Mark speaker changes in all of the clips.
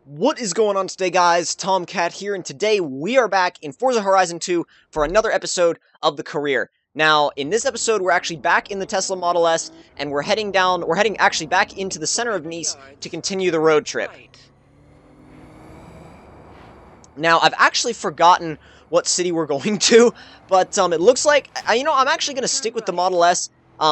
Speaker 1: What is going on today, guys? Tomcat here, and today we are back in Forza Horizon 2 for another episode of the career. Now, in this episode, we're actually back in the Tesla Model S, and we're heading actually back into the center of Nice to continue the road trip. Now, I've actually forgotten what city we're going to, but it looks like, I'm actually going to stick with the Model S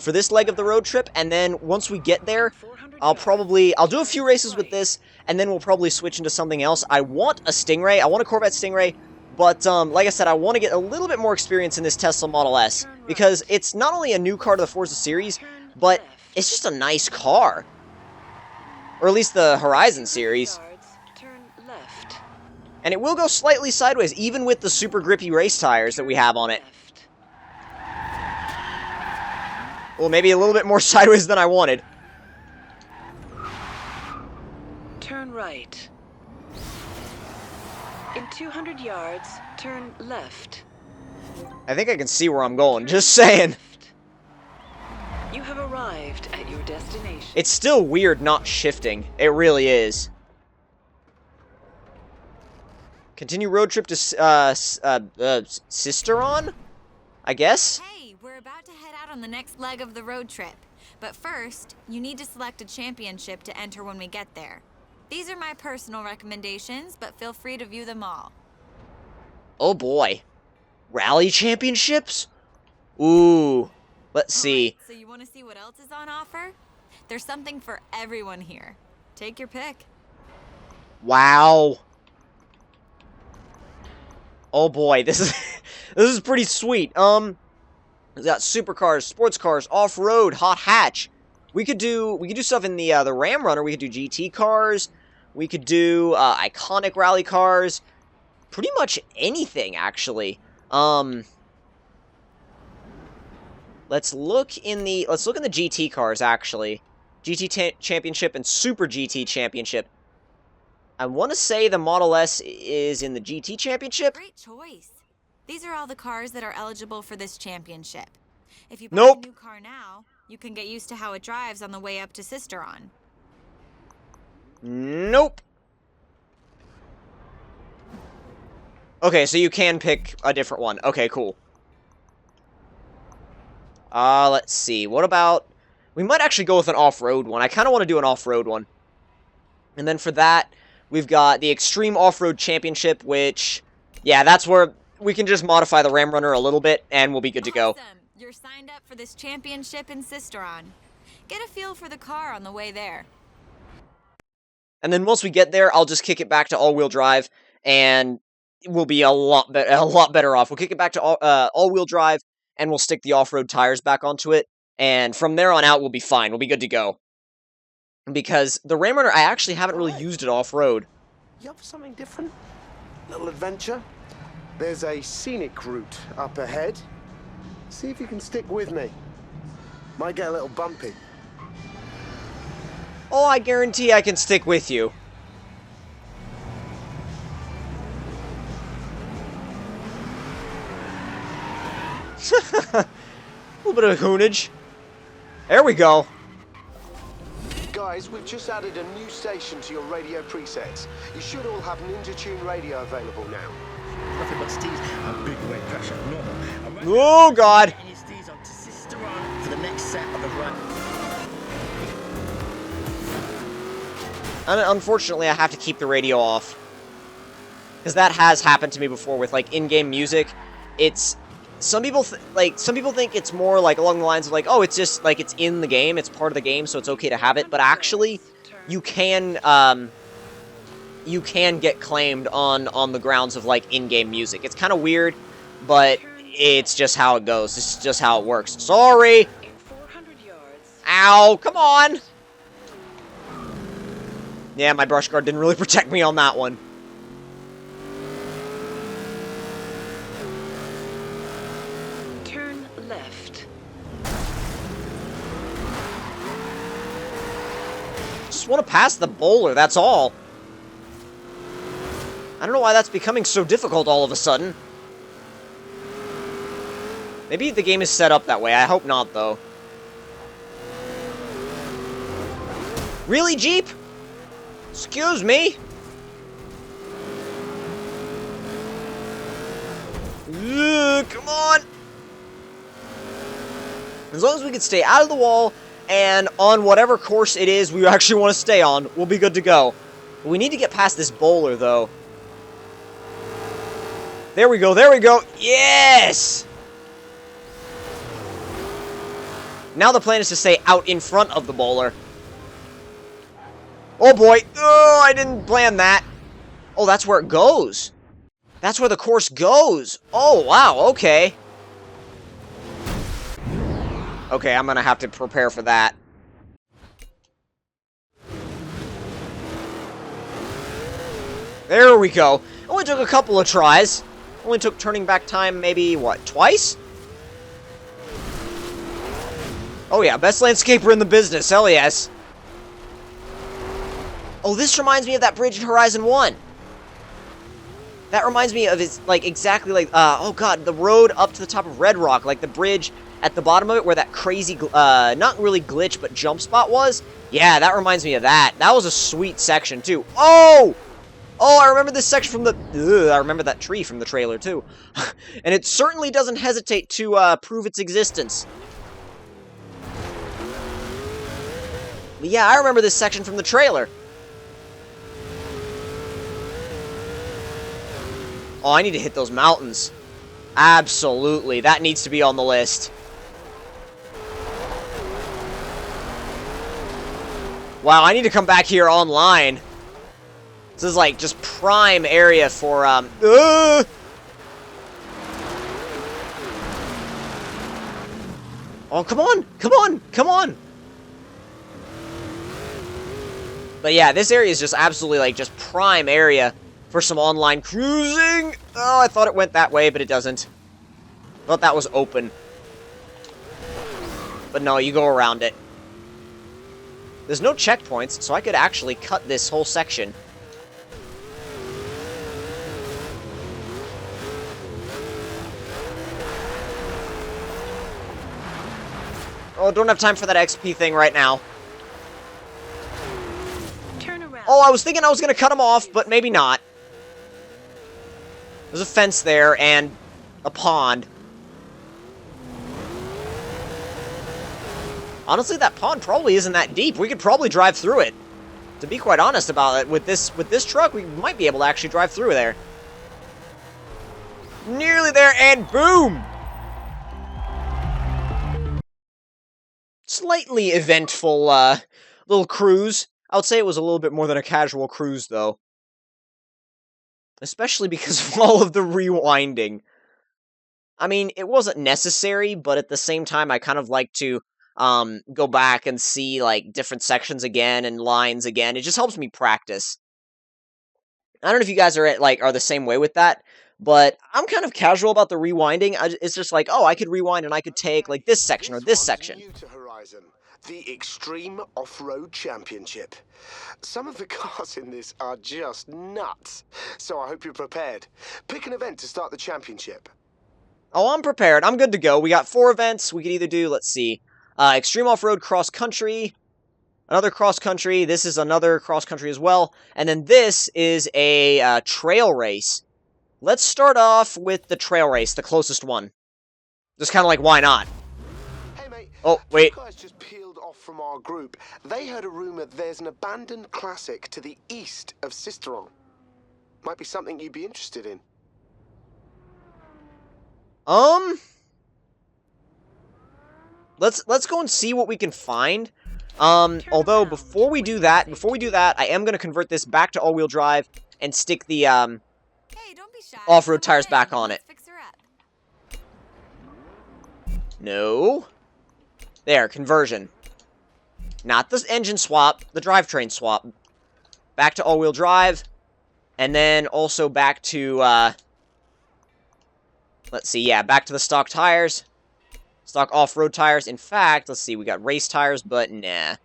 Speaker 1: for this leg of the road trip, and then once we get there, I'll do a few races with this, and then we'll probably switch into something else. I want a Stingray, I want a Corvette Stingray, but like I said, I want to get a little bit more experience in this Tesla Model S, because it's not only a new car to the Forza series, but it's just a nice car. Or at least the Horizon series. And it will go slightly sideways, even with the super grippy race tires that we have on it. Well, maybe a little bit more sideways than I wanted.
Speaker 2: Turn right. In 200 yards, turn left.
Speaker 1: I think I can see where I'm going, just saying.
Speaker 2: You have arrived at your destination.
Speaker 1: It's still weird not shifting. It really is. Continue road trip to Sisteron, I guess?
Speaker 3: Hey, we're about to head out on the next leg of the road trip. But first, you need to select a championship to enter when we get there. These are my personal recommendations, but feel free to view them all.
Speaker 1: Oh boy. Rally championships? Ooh. Let's see.
Speaker 3: Right, so you want to see what else is on offer? There's something for everyone here. Take your pick.
Speaker 1: Wow. Oh boy, this is pretty sweet. We got supercars, sports cars, off-road, hot hatch. We could do stuff in the Ram Runner. We could do GT cars. We could do iconic rally cars. Pretty much anything, actually. Let's look in the GT cars, actually. GT Championship and Super GT Championship. I want to say the Model S is in the GT Championship.
Speaker 3: Great choice. These are all the cars that are eligible for this championship. If you buy
Speaker 1: Nope.
Speaker 3: a new car now, you can get used to how it drives on the way up to Sisteron.
Speaker 1: Nope. Okay, so you can pick a different one. Okay, cool. Let's see. What about... We might actually go with an off-road one. I kind of want to do an off-road one. And then for that, we've got the Extreme Off-Road Championship, which... Yeah, that's where we can just modify the Ram Runner a little bit, and we'll be good to go.
Speaker 3: Awesome. You're signed up for this championship in Sisteron. Get a feel for the car on the way there.
Speaker 1: And then once we get there, I'll just kick it back to all-wheel drive, and we'll be a lot better off. We'll kick it back to all-wheel drive, and we'll stick the off-road tires back onto it, and from there on out, we'll be fine. We'll be good to go. Because the Ram Runner, I actually haven't really used it off-road.
Speaker 4: You up for something different? Little adventure? There's a scenic route up ahead. See if you can stick with me. Might get a little bumpy.
Speaker 1: Oh, I guarantee I can stick with you. A little bit of hoonage. There we go.
Speaker 4: Guys, we've just added a new station to your radio presets. You should all have Ninja Tune radio available now.
Speaker 5: Nothing but Steve's a big weight pressure normal.
Speaker 1: Oh God!
Speaker 5: Getting your Steve's onto Sisteron for the next set of the run.
Speaker 1: And unfortunately, I have to keep the radio off. Because that has happened to me before with, like, in-game music. It's... Some people think it's more, like, along the lines of, like, oh, it's just, like, it's in the game, it's part of the game, so it's okay to have it. But actually, you can get claimed on the grounds of, like, in-game music. It's kind of weird, but it's just how it goes. It's just how it works. Sorry! Ow, come on! Yeah, my brush guard didn't really protect me on that one.
Speaker 2: Turn left.
Speaker 1: Just want to pass the bowler, that's all. I don't know why that's becoming so difficult all of a sudden. Maybe the game is set up that way. I hope not, though. Really, Jeep? Excuse me? Come on! As long as we can stay out of the wall and on whatever course it is we actually want to stay on, we'll be good to go. But we need to get past this bowler, though. There we go, there we go. Yes! Now the plan is to stay out in front of the bowler. Oh boy. Oh, I didn't plan that. Oh, that's where it goes. That's where the course goes. Oh, wow, okay. Okay, I'm gonna have to prepare for that. There we go. Only took a couple of tries. Only took turning back time maybe, what, twice? Oh yeah, best landscaper in the business, hell yes. Oh, this reminds me of that bridge in Horizon 1. That reminds me of it's like exactly like oh god, the road up to the top of Red Rock, like the bridge at the bottom of it where that crazy not really glitch but jump spot was. Yeah, that reminds me of that. That was a sweet section too. Oh! Oh, I remember this section from the I remember that tree from the trailer too. And it certainly doesn't hesitate to prove its existence. But yeah, I remember this section from the trailer. Oh, I need to hit those mountains. Absolutely. That needs to be on the list. Wow, I need to come back here online. This is like just prime area for, Oh, come on! Come on! Come on! But yeah, this area is just absolutely like just prime area for some online cruising. Oh, I thought it went that way, but it doesn't. Thought that was open. But no, you go around it. There's no checkpoints, so I could actually cut this whole section. Oh, don't have time for that XP thing right now.
Speaker 2: Turn around.
Speaker 1: Oh, I was thinking I was going to cut him off, but maybe not. There's a fence there and a pond. Honestly, that pond probably isn't that deep. We could probably drive through it. To be quite honest about it, with this truck, we might be able to actually drive through there. Nearly there, and boom! Slightly eventful, little cruise. I would say it was a little bit more than a casual cruise, though. Especially because of all of the rewinding. I mean, it wasn't necessary, but at the same time, I kind of like to go back and see, like, different sections again and lines again. It just helps me practice. I don't know if you guys are the same way with that, but I'm kind of casual about the rewinding. It's just like, oh, I could rewind and I could take, like, this section or this section.
Speaker 4: New to Horizon, the Extreme Off-Road Championship. Some of the cars in this are just nuts, so I hope you're prepared. Pick an event to start the championship.
Speaker 1: Oh, I'm prepared. I'm good to go. We got 4 events. We could either do, let's see, Extreme Off-Road Cross Country, another cross country, this is another cross country as well, and then this is a trail race. Let's start off with the trail race, the closest one. Just kind of like, why not?
Speaker 4: Hey mate,
Speaker 1: Oh, wait.
Speaker 4: two guys just peeled off from our group. They heard a rumor there's an abandoned classic to the east of Sisteron. Might be something you'd be interested in.
Speaker 1: Let's go and see what we can find. Although before we do that, I am gonna convert this back to all-wheel drive and stick the
Speaker 3: Hey, don't be shy.
Speaker 1: off-road
Speaker 3: Come on
Speaker 1: tires
Speaker 3: in.
Speaker 1: back on it.
Speaker 3: Let's fix her up.
Speaker 1: No. There, conversion. Not the engine swap, the drivetrain swap. Back to all-wheel drive, and then also back to let's see, yeah, back to the stock tires. Stock off-road tires. In fact, let's see, we got race tires, but nah.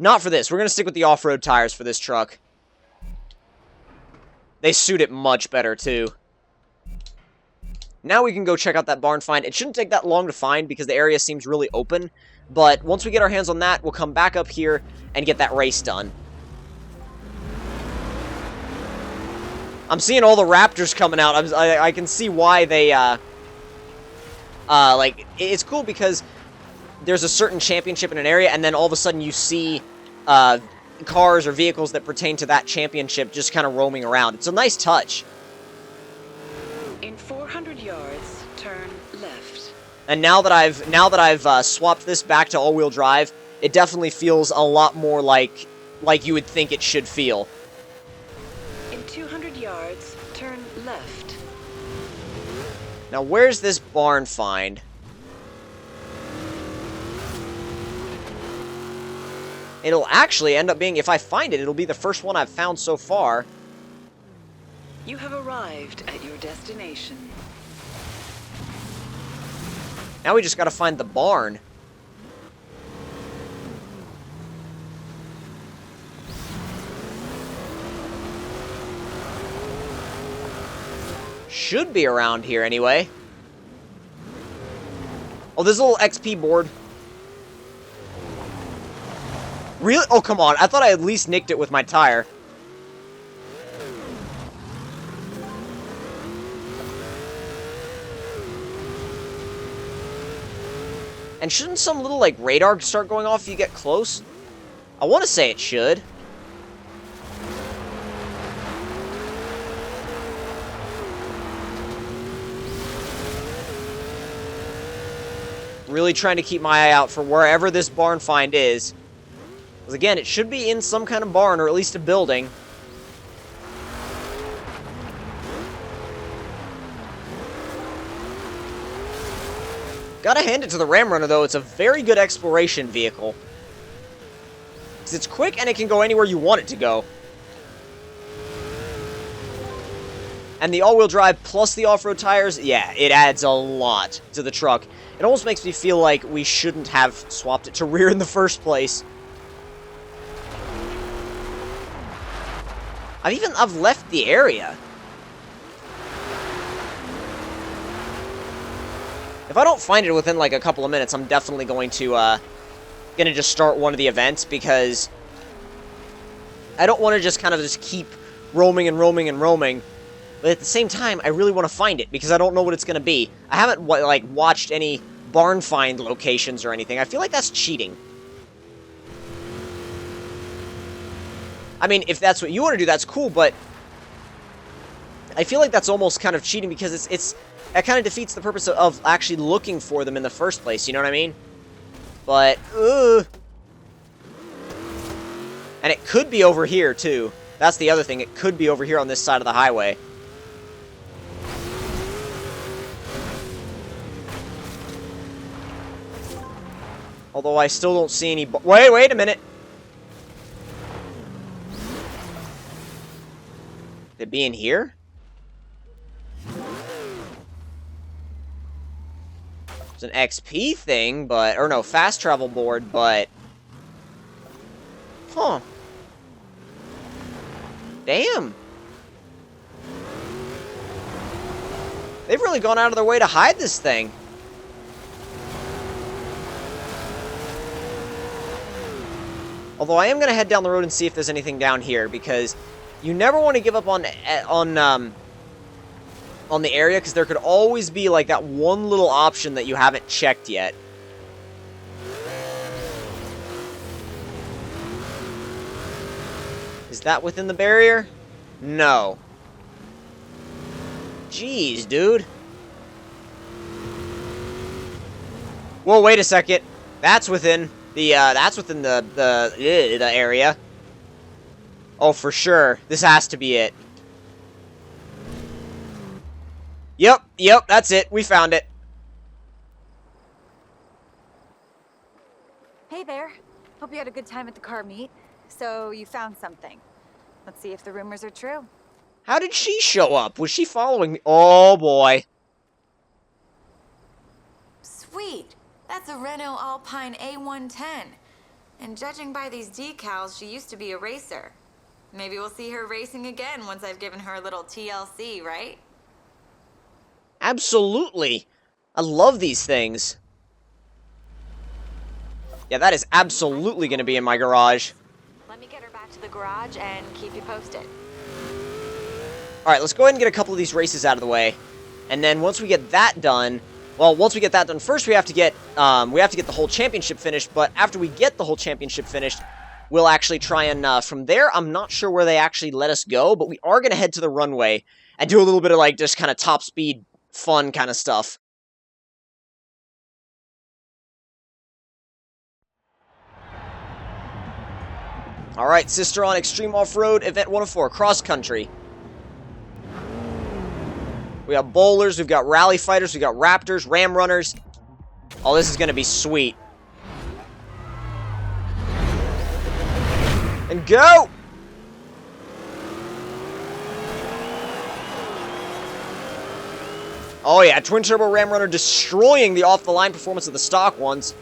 Speaker 1: Not for this. We're going to stick with the off-road tires for this truck. They suit it much better, too. Now we can go check out that barn find. It shouldn't take that long to find because the area seems really open. But once we get our hands on that, we'll come back up here and get that race done. I'm seeing all the Raptors coming out. I can see why they, like, it's cool because there's a certain championship in an area, and then all of a sudden you see, cars or vehicles that pertain to that championship just kind of roaming around. It's a nice touch.
Speaker 2: In 400 yards, turn left.
Speaker 1: And now that I've swapped this back to all-wheel drive, it definitely feels a lot more like you would think it should feel.
Speaker 2: In 200 yards, turn left.
Speaker 1: Now, where's this barn find? It'll actually end up being, if I find it, it'll be the first one I've found so far.
Speaker 2: You have arrived at your destination.
Speaker 1: Now we just gotta find the barn. Should be around here anyway. Oh, there's a little XP board. Really? Oh, come on. I thought I at least nicked it with my tire. And shouldn't some little, like, radar start going off if you get close? I want to say it should. Really trying to keep my eye out for wherever this barn find is. Because again, it should be in some kind of barn, or at least a building. Gotta hand it to the Ram Runner, though. It's a very good exploration vehicle. Because it's quick, and it can go anywhere you want it to go. And the all-wheel drive plus the off-road tires, yeah, it adds a lot to the truck. It almost makes me feel like we shouldn't have swapped it to rear in the first place. I've left the area. If I don't find it within like a couple of minutes, I'm definitely going to just start one of the events, because I don't want to just kind of just keep roaming and roaming and roaming. But at the same time, I really want to find it, because I don't know what it's going to be. I haven't like watched any barn find locations or anything. I feel like that's cheating. I mean, if that's what you want to do, that's cool, but I feel like that's almost kind of cheating, because it kind of defeats the purpose of actually looking for them in the first place, you know what I mean? But, and it could be over here, too. That's the other thing. It could be over here on this side of the highway. Although I still don't see any... Wait a minute! Could it be in here? It's an XP thing, but... Or no, fast travel board, but... Huh. Damn. They've really gone out of their way to hide this thing. Although I am going to head down the road and see if there's anything down here, because you never want to give up on the area, because there could always be like that one little option that you haven't checked yet. Is that within the barrier? No. Jeez, dude. Whoa, wait a second. That's within the area. Oh, for sure. This has to be it. Yep, that's it. We found it.
Speaker 3: Hey there. Hope you had a good time at the car meet. So you found something. Let's see if the rumors are true.
Speaker 1: How did she show up? Was she following me? Oh, boy.
Speaker 3: Sweet. That's a Renault Alpine A-110. And judging by these decals, she used to be a racer. Maybe we'll see her racing again once I've given her a little TLC, right?
Speaker 1: Absolutely. I love these things. Yeah, that is absolutely going to be in my garage.
Speaker 3: Let me get her back to the garage and keep you posted.
Speaker 1: Alright, let's go ahead and get a couple of these races out of the way. And then once we get that done... Well, once we get that done, first we have to get the whole championship finished, but after we get the whole championship finished, we'll actually try and, from there, I'm not sure where they actually let us go, but we are going to head to the runway and do a little bit of, like, just kind of top speed fun kind of stuff. Alright, Sisteron Extreme Off-Road, Event 104, Cross Country. We got bowlers, we've got rally fighters, we've got raptors, ram runners. Oh, this is going to be sweet. And go! Oh yeah, twin turbo ram runner destroying the off-the-line performance of the stock ones.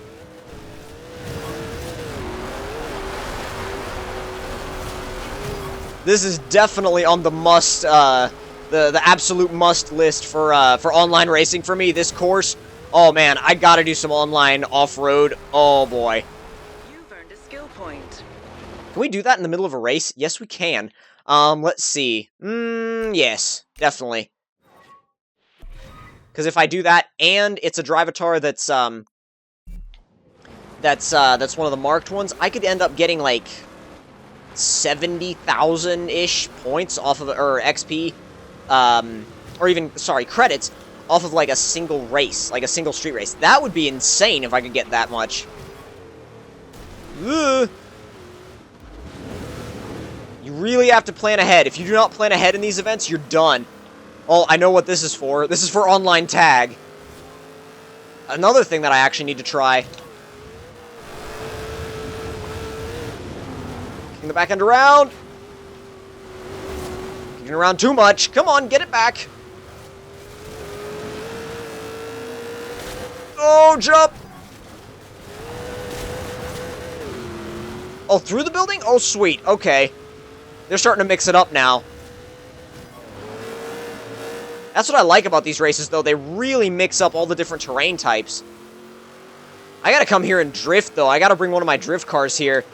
Speaker 1: This is definitely on the must, the absolute must list for online racing for me. This course, oh man, I gotta do some online off-road. Oh boy.
Speaker 2: You've earned a skill point.
Speaker 1: Can we do that in the middle of a race? Yes, we can. Let's see. Yes, definitely. Because if I do that, and it's a drivatar that's one of the marked ones, I could end up getting, like, 70,000-ish points off of, or XP, or even, sorry, credits, off of, like, a single race, like a single street race. That would be insane if I could get that much. Ugh. You really have to plan ahead. If you do not plan ahead in these events, you're done. Oh, I know what this is for. This is for online tag. Another thing that I actually need to try. Kicking the back end around. Kicking around too much. Come on, get it back. Oh, jump. Oh, through the building? Oh, sweet. Okay. They're starting to mix it up now. That's what I like about these races, though. They really mix up all the different terrain types. I gotta come here and drift, though. I gotta bring one of my drift cars here.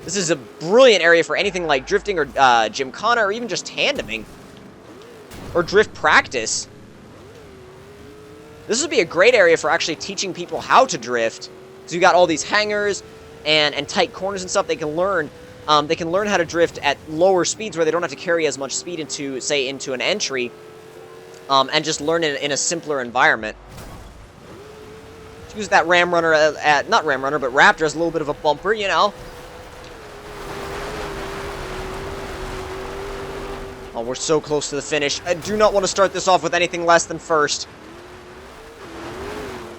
Speaker 1: This is a brilliant area for anything like drifting or gymkhana or even just tandeming. Or drift practice. This would be a great area for actually teaching people how to drift. So you got all these hangars and tight corners and stuff. They can learn how to drift at lower speeds where they don't have to carry as much speed into, say, into an entry. And just learn it in a simpler environment. Use that Ram Runner, not Ram Runner, but Raptor as a little bit of a bumper, you know. Oh, we're so close to the finish. I do not want to start this off with anything less than first.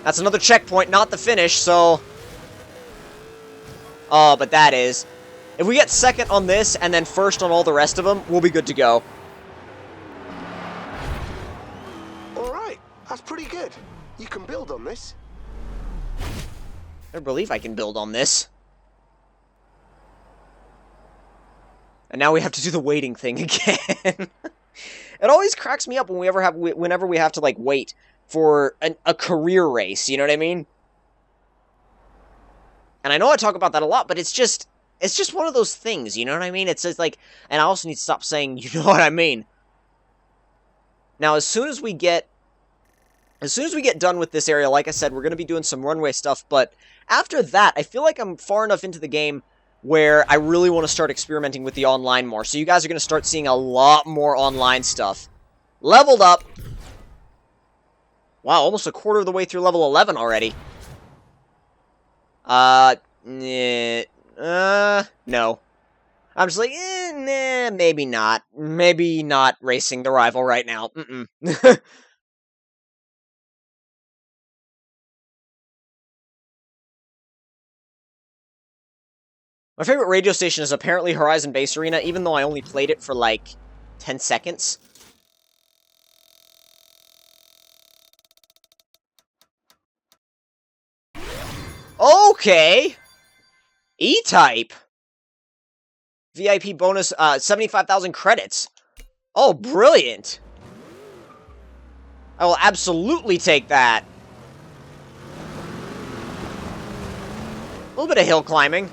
Speaker 1: That's another checkpoint, not the finish, so... Oh, but that is. If we get second on this and then first on all the rest of them, we'll be good to go.
Speaker 4: That's pretty good. You can build on this.
Speaker 1: I believe I can build on this. And now we have to do the waiting thing again. It always cracks me up whenever we have to, like, wait for a career race, you know what I mean? And I know I talk about that a lot, but it's just one of those things, you know what I mean? It's just like, and I also need to stop saying, you know what I mean? Now, as soon as we get done with this area, like I said, we're going to be doing some runway stuff, but after that, I feel like I'm far enough into the game where I really want to start experimenting with the online more. So you guys are going to start seeing a lot more online stuff. Leveled up. Wow, almost a quarter of the way through level 11 already. No. I'm just like, nah, maybe not. Maybe not racing the rival right now. My favorite radio station is apparently Horizon Base Arena, even though I only played it for, like, 10 seconds. Okay! E-Type! VIP bonus, 75,000 credits. Oh, brilliant! I will absolutely take that. A little bit of hill climbing.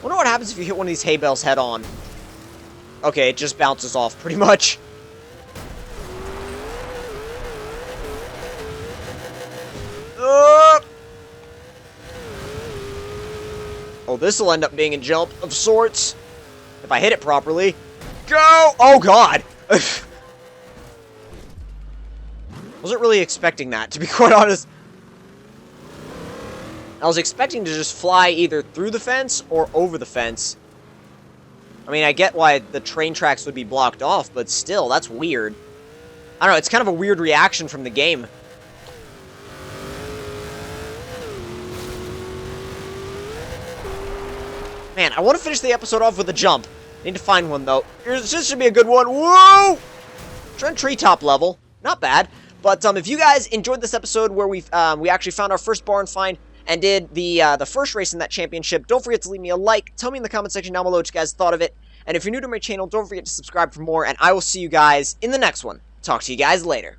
Speaker 1: Wonder what happens if you hit one of these hay bales head on. Okay, it just bounces off, pretty much. Oh, this will end up being a jump of sorts. If I hit it properly. Go! Oh, God! Wasn't really expecting that, to be quite honest. I was expecting to just fly either through the fence or over the fence. I mean, I get why the train tracks would be blocked off, but still, that's weird. I don't know, it's kind of a weird reaction from the game. Man, I want to finish the episode off with a jump. Need to find one, though. This should be a good one. Whoa! Trent treetop level. Not bad. But if you guys enjoyed this episode where we actually found our first barn find and did the first race in that championship, don't forget to leave me a like. Tell me in the comment section down below what you guys thought of it. And if you're new to my channel, don't forget to subscribe for more. And I will see you guys in the next one. Talk to you guys later.